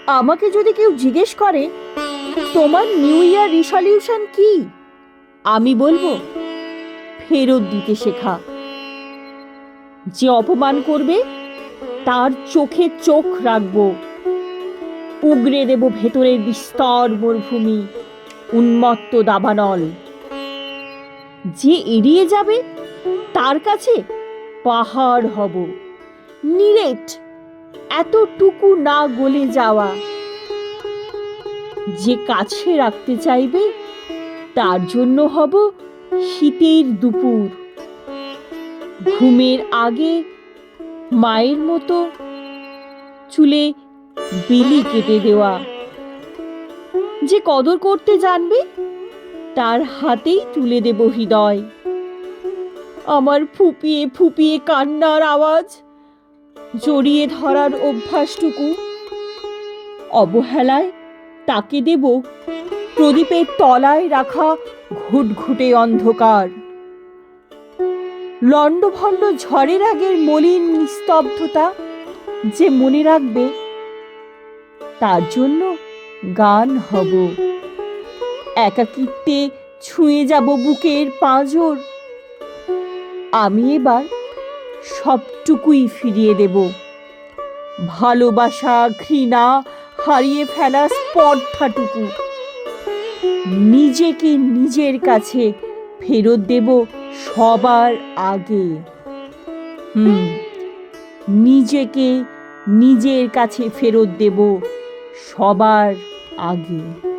আমাকে যদি কেউ জিজ্ঞেস করে তোমার নিউ ইয়ার রিসলিউশন কি, আমি বলবো ফেরত দিতে শেখা। যে অপমান করবে তার চোখে চোখ রাখবো, উগরে দেব ভেতরের বিস্তর মরুভূমি, উন্মত্ত দাবানল। যে এড়িয়ে যাবে তার কাছে পাহাড় হব, নিরেট, এতটুকু না গলে যাওয়া। যে কাছে রাখতে চাইবে তার জন্য হব শীতের দুপুর, ঘুমের আগে মায়ের মতো চুলে বেলি কেটে দেওয়া। যে কদর করতে জানবে তার হাতেই তুলে দেব হৃদয়। আমার ফুপিয়ে ফুপিয়ে কান্নার আওয়াজ, জড়িয়ে ধরার অভ্যাসটুকু, অবহেলায় তাকে দেব প্রদীপের তলায় রাখা ঘুটঘুটে অন্ধকার। লণ্ডভণ্ড ঝড়ের আগের মলিন নিস্তব্ধতা যে মনে রাখবে তার জন্য গান হব। একাকিত্বে ছুঁয়ে যাব বুকের পাঁজর। আমি এবার সবটুকুই ফিরিয়ে দেব, ভালোবাসা, ঘৃণা, হারিয়ে ফেলা স্পর্ধাটুকু। নিজেকে নিজের কাছে ফেরত দেব সবার আগে। নিজেকে নিজের কাছে ফেরত দেব সবার আগে।